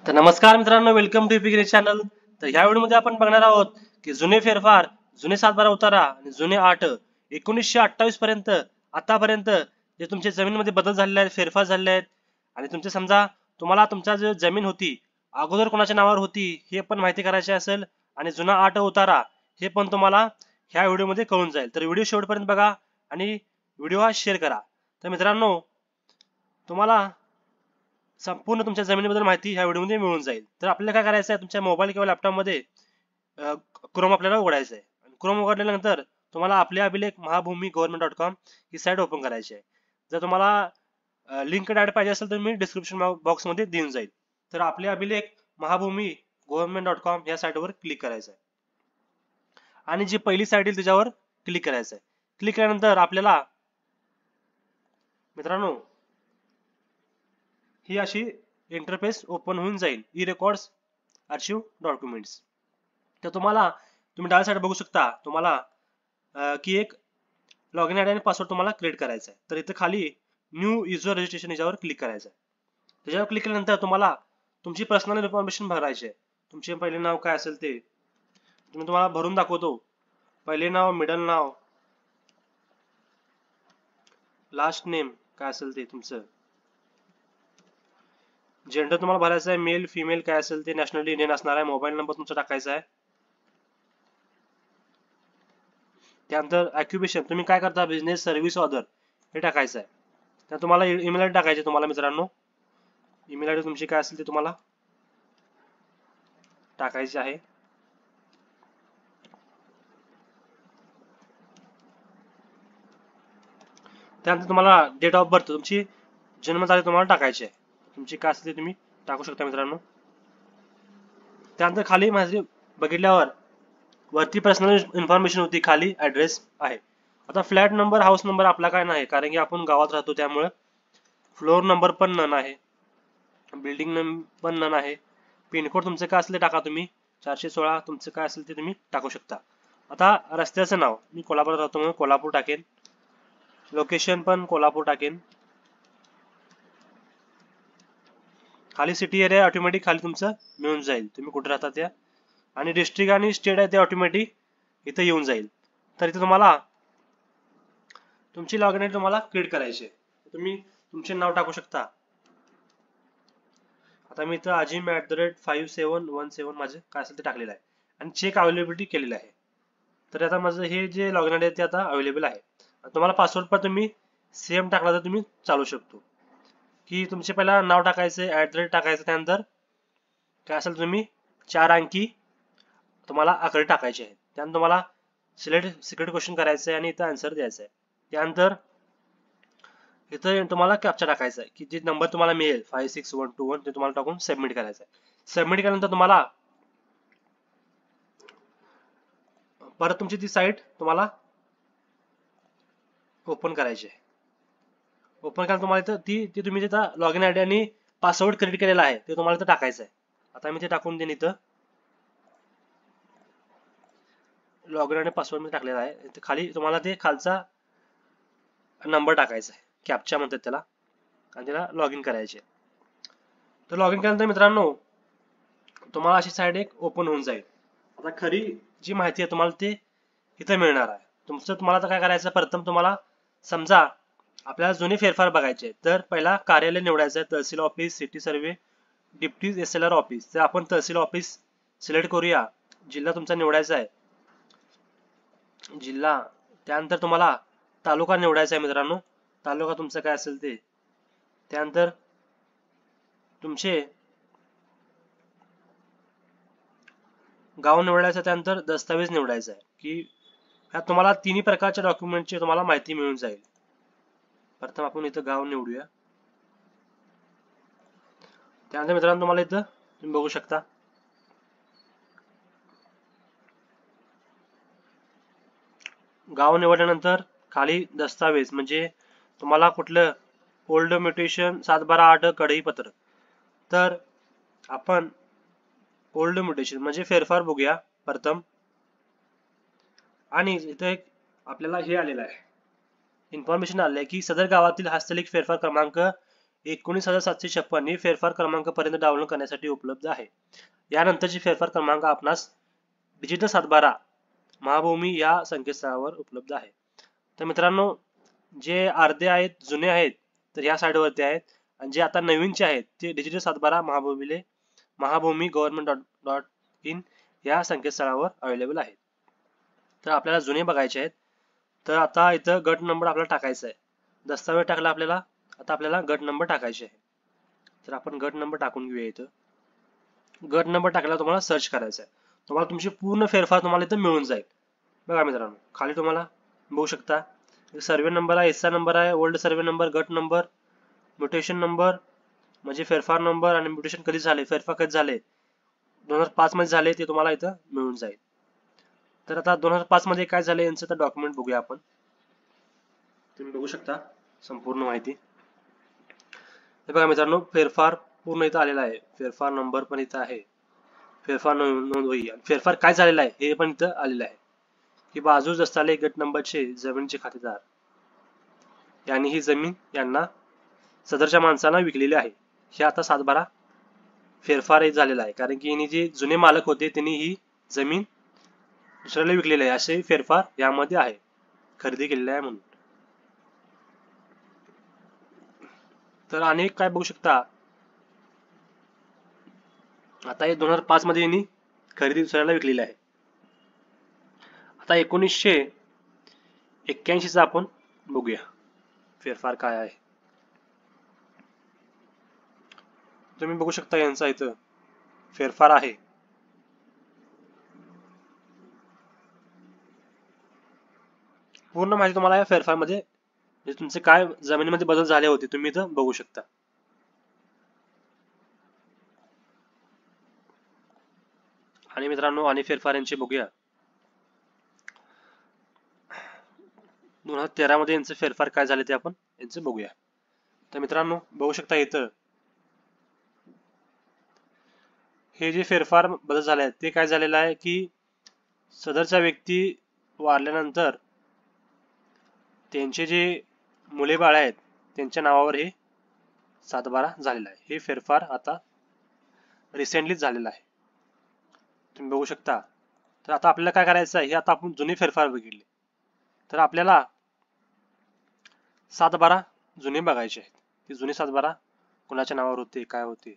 तर नमस्कार मित्रांनो, वेलकम टू पिकरी चॅनल. तर ह्या व्हिडिओमध्ये आपण बघणार आहोत की जुने फेरफार, जुने 7/12 उतारा आणि जुने 8 1928 पर्यंत आतापर्यंत जे तुमच्या जमिनीमध्ये बदल झालेले आहेत, फेरफार झालेले आहेत आणि तुमचे समजा तुम्हाला तुमच्या जो जमीन होती अगोदर कोणाच्या नावावर होती हे पण माहिती करायचे असेल आणि जुना 8 उतारा हे पण तुम्हाला ह्या व्हिडिओमध्ये कळून जाईल. तर व्हिडिओ शेवटपर्यंत बघा आणि व्हिडिओ हा शेअर करा. तर मित्रांनो, तुम्हाला संपूर्ण तुमच्या जमिनीबद्दल माहिती ह्या व्हिडिओमध्ये मिळून जाईल. तर आपल्याला काय करायचं आहे, तुमच्या मोबाईल किंवा लॅपटॉपमध्ये क्रोम आपल्याला उघडायचं आहे. क्रोम उघडल्यानंतर तुम्हाला आपले अभिलेख महाभूमी गव्हर्नमेंट.com ही साईट ओपन करायची आहे. जर तुम्हाला लिंक डायरेक्ट पाहिजे असेल तर मी डिस्क्रिप्शन बॉक्समध्ये देऊन जाईल. तर आपले अभिलेख महाभूमी गव्हर्नमेंट.com या साईटवर क्लिक करायचं आहे आणि जी पहिली साईट येईल त्याच्यावर क्लिक करायचं आहे. क्लिक केल्यानंतर आपल्याला मित्रांनो ही अशी इंटरफेस ओपन होऊन जाईल, ई रेकॉर्ड्स आर्चिव्ह डॉक्युमेंट्स. तर तुम्ही डाव्या साईड बघू शकता तुम्हाला की एक लॉगिन आयडी आणि पासवर्ड तुम्हाला क्रिएट करायचा आहे. तर इथे खाली न्यू युजर रजिस्ट्रेशन याच्यावर क्लिक करायचं आहे. त्याच्यावर क्लिक केल्यानंतर तुम्हाला तुमची पर्सनल इन्फॉर्मेशन भरायची आहे. तुमचे पहिले नाव काय असेल ते तुम्हाला भरून दाखवतो. पहिले नाव, मिडल नाव, लास्ट नेम काय असेल ते तुमचं, जेंडर तुम्हाला भरायचं आहे, मेल फिमेल काय असेल ते, नॅशनॅलिटी इंडियन असणार आहे, मोबाईल नंबर तुमचा टाकायचा आहे. त्यानंतर ऑक्युपेशन तुम्ही काय करता, बिझनेस, सर्व्हिस, ऑदर हे टाकायचं आहे. तर तुम्हाला ईमेल आयडी टाकायची तुम्हाला मित्रांनो. ईमेल आयडी तुमची काय असेल ते तुम्हाला टाकायची आहे. त्यानंतर तुम्हाला डेट ऑफ बर्थ तुमची जन्मतारीख तुम्हाला टाकायची आहे. तुमची काय असेल ते तुम्ही टाकू शकता मित्रांनो. त्यानंतर खाली माझे बघितल्यावर वरती पर्सनल इन्फॉर्मेशन होती, खाली ऍड्रेस आहे. आता फ्लॅट नंबर, हाऊस नंबर आपला काय नाही, कारण की आपण गावात राहतो त्यामुळे. फ्लोअर नंबर पण नन आहे, बिल्डिंग नंबर पण नन आहे. पिनकोड तुमचं काय असेल ते टाका तुम्ही, 416 तुमचं काय असेल ते तुम्ही टाकू शकता. आता रस्त्याचं नाव मी कोल्हापूरात राहतो म्हणून कोल्हापूर टाकेन. लोकेशन पण कोल्हापूर टाकेन. खाली सिटी एरिया ऑटोमॅटिक खाली तुमचं मिळून जाईल, तुम्ही कुठे राहता त्या. आणि डिस्ट्रिक्ट आणि स्टेट आहे ते ऑटोमॅटिक इथे येऊन जाईल. तर इथे तुम्हाला तुमची लॉगिन आयडी तुम्हाला क्रिएट करायची आहे. तुम्ही तुमचे नाव टाकू शकता. आता मी इथं अजिम@5717 माझे काय असेल ते टाकलेलं आहे आणि चेक अवेलेबिलिटी केलेलं आहे. तर आता माझं हे जे लॉगिन आयडी आहे ते आता अवेलेबल आहे. तुम्हाला पासवर्ड पण तुम्ही सेम टाकला तर तुम्ही चालू शकतो. की तुमचे पहिला नाव टाकायचं, @ टाकायचं, त्यानंतर काय असेल तुम्ही 4 अंकी तुम्हाला आकडे टाकायचे आहेत. त्यानंतर तुम्हाला सिलेक्ट सिक्रेट क्वेश्चन करायचं आहे आणि इथं आन्सर द्यायचा आहे. त्यानंतर इथं तुम्हाला कॅप्चा टाकायचा आहे की जे नंबर तुम्हाला मिळेल 56121 ते तुम्हाला टाकून सबमिट करायचं आहे. सबमिट केल्यानंतर तुम्हाला परत तुमची ती साईट तुम्हाला ओपन करायची आहे. ओपन केल्यानंतर तुम्हाला इथं ती तुम्ही तिथं लॉगिन आयडी आणि पासवर्ड क्रिएट केलेला आहे ते तुम्हाला इथं टाकायचं आहे. आता मी ते टाकून देईन. इथं लॉगिन आणि पासवर्ड मी टाकलेला आहे. इथे खाली तुम्हाला ते खालचा नंबर टाकायचा आहे, कॅप्चा म्हणतात त्याला, आणि त्याला लॉग इन करायचे. तर लॉग इन केल्यानंतर मित्रांनो तुम्हाला अशी साईट एक ओपन होऊन जाईल. आता खरी जी माहिती आहे तुम्हाला ते इथे मिळणार आहे. तुम्हाला आता काय करायचं, प्रथम तुम्हाला समजा आपल्याला जुने फेरफार बघायचे तर पहिला कार्यालय निवडायचं आहे, tehsil office, city survey, deputy SLR office. तर आपण तहसील ऑफिस सिलेक्ट करूया. जिल्हा तुमचा निवडायचा आहे, जिल्हा. त्यानंतर तुम्हाला तालुका निवडायचा आहे मित्रांनो, तालुका तुमचा काय असेल ते. त्यानंतर तुमचे गाव निवडायचं. त्यानंतर दस्तावेज निवडायचा आहे की ह्यात तुम्हाला तिन्ही प्रकारच्या डॉक्युमेंटची तुम्हाला माहिती मिळून जाईल. प्रथम आपण इथं गाव निवडूया. त्यानंतर मित्रांनो तुम्हाला इथं तुम्ही बघू शकता गाव निवडल्यानंतर खाली दस्तावेज म्हणजे तुम्हाला कुठलं ओल्ड म्युटेशन 7/12 कडईपत्र. तर आपण ओल्ड म्युटेशन म्हणजे फेरफार बघूया प्रथम. आणि इथे एक आपल्याला हे आलेलं आहे, इन्फॉर्मेशन आले की सदर गावातील हस्तलिखित फेरफार क्रमांक 19,756 ही फेरफार क्रमांक पर्यंत डाउनलोड करण्यासाठी उपलब्ध आहे. यानंतरची फेरफार क्रमांक आपणास डिजिटल सातबारा महाभूमी या संकेतस्थळावर उपलब्ध आहे. तर मित्रांनो, जे अर्धे आहेत जुने आहेत तर या साईडवरती आहेत, आणि जे आता नवीनचे आहेत ते डिजिटल सातबारा महाभूमी गव्हर्नमेंट डॉट इन या संकेतस्थळावर अवेलेबल आहेत. तर आपल्याला जुने बघायचे आहेत. तर आता इथं गट नंबर आपल्याला टाकायचा आहे. दस्तावेज टाकला आपल्याला, आता आपल्याला गट नंबर टाकायचे आहे. तर आपण गट नंबर टाकून घेऊया. इथं गट नंबर टाकल्यावर तुम्हाला सर्च करायचा आहे. तुम्हाला तुमची पूर्ण फेरफार तुम्हाला इथं मिळून जाईल. बघा मित्रांनो, खाली तुम्हाला बघू शकता सर्वे नंबर आहे, एसचा नंबर आहे, ओल्ड सर्वे नंबर, गट नंबर, म्युटेशन नंबर म्हणजे फेरफार नंबर, आणि म्युटेशन कधी झाले, फेरफार कधी झाले, 2005 मध्ये झाले ते तुम्हाला इथं मिळून जाईल. तर आता 2005 मध्ये काय झाले यांचं तर डॉक्युमेंट बघूया आपण. तुम्ही बघू शकता संपूर्ण माहिती. हे बघा मित्रांनो, फेरफार पूर्ण इथं आलेला आहे, फेरफार नंबर पण इथं आहे, फेरफार नोंद वही, फेरफार काय झालेला आहे हे पण इथं आलेलं आहे की बाजू दस्ताले गट नंबरचे जमिनीचे खातेदार यांनी ही जमीन यांना सदरच्या माणसांना विकलेली आहे. हे आता सातबारा फेरफार झालेला आहे, कारण की जे जुने मालक होते त्यांनी ही जमीन दुसऱ्याला विकलेली आहे, असे फेरफार यामध्ये आहे, खरेदी केलेला आहे म्हणून. तर अनेक काय बघू शकता, आता हे 2005 मध्ये यांनी खरेदी दुसऱ्याला विकलेली आहे. आता 1981 चा आपण बघूया फेरफार काय आहे. तुम्ही बघू शकता यांचा इथं फेरफार आहे. पूर्ण माहिती तुम्हाला या फेरफार मध्ये तुमचे काय जमिनीमध्ये बदल झाले होते तुम्ही इथं बघू शकता. आणि मित्रांनो, आणि फेरफार यांचे बघूया. 2013 मध्ये यांचे फेरफार काय झाले ते आपण यांचे बघूया. तर मित्रांनो, बघू शकता इथं हे जे फेरफार बदल झाले आहेत ते काय झालेलं आहे की सदरचा व्यक्ती वारल्यानंतर त्यांचे जे मुले बाळ आहेत त्यांच्या नावावर हे सातबारा झालेला आहे. हे फेरफार आता रिसेंटलीच झालेला आहे, तुम्ही बघू शकता. तर आता आपल्याला काय करायचं आहे, हे आता आपण जुने फेरफार बघितले, तर आपल्याला सातबारा जुने बघायचे आहेत. ते जुने सातबारा कोणाच्या नावावर होते, काय होते.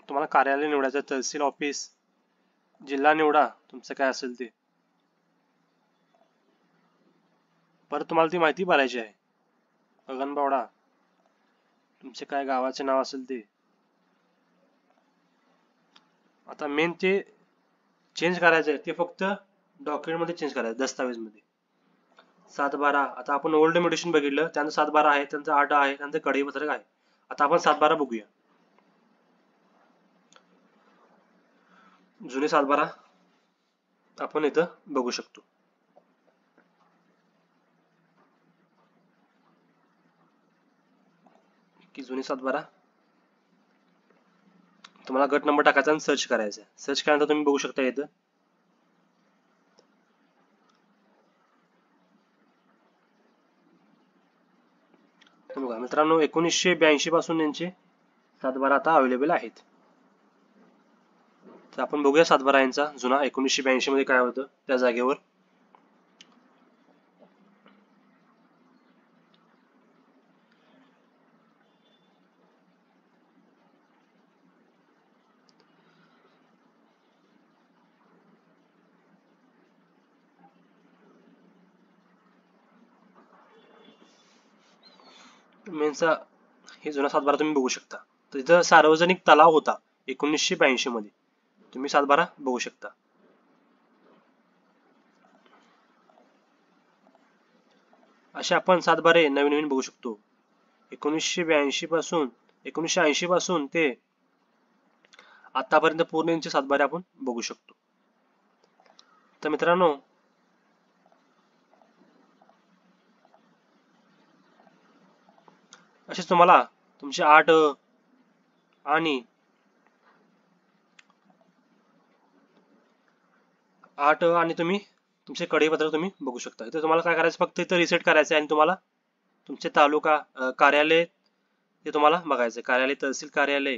तुम्हाला कार्यालय निवडायचं, तहसील ऑफिस, जिल्हा निवडा, तुमचं काय असेल ते. परत तुम्हाला ती माहिती भरायची आहे, गगनबावडा, तुमचे काय गावाचे नाव असेल ते. आता मेन ते चेंज करायचं आहे, ते फक्त डॉक्युमेंट मध्ये चेंज करायचं, दस्तावेज मध्ये. सातबारा, आता आपण ओल्ड म्युटेशन बघितलं, त्यांचं सातबारा आहे, त्यांचं 8 आहे, त्यांचं कडई पत्रक आहे. आता आपण सातबारा बघूया. जुने सातबारा आपण इथं बघू शकतो. की जुने सातबारा तुम्हाला गट नंबर टाकायचा आणि सर्च करायचा. सर्च केल्यानंतर तुम्ही बघू शकता इथं बघा मित्रांनो, 1982 पासून यांचे सातबारा आता अवेलेबल आहेत. तर आपण बघूया सातबारा यांचा जुना 1982 मध्ये काय होतं त्या जागेवर. मेनचा हे जुना सातबारा तुम्ही बघू शकता. तर इथं सार्वजनिक तलाव होता 1982 मध्ये, तुम्ही सातबारा बघू शकता. असे आपण सातबारे नवीन नवीन बघू शकतो. 1980 पासून ते आतापर्यंत पूर्ण यांचे सातबारे आपण बघू शकतो. तर मित्रांनो, असेच तुम्हाला तुमचे 8 आणि तुम्ही तुमचे कडीपत्र तुम्ही बघू शकता. इथे तुम्हाला काय करायचं, फक्त इथं रिसेट करायचं आहे आणि तुम्हाला तुमचे तालुका कार्यालय ते तुम्हाला बघायचं. कार्यालय, तहसील कार्यालय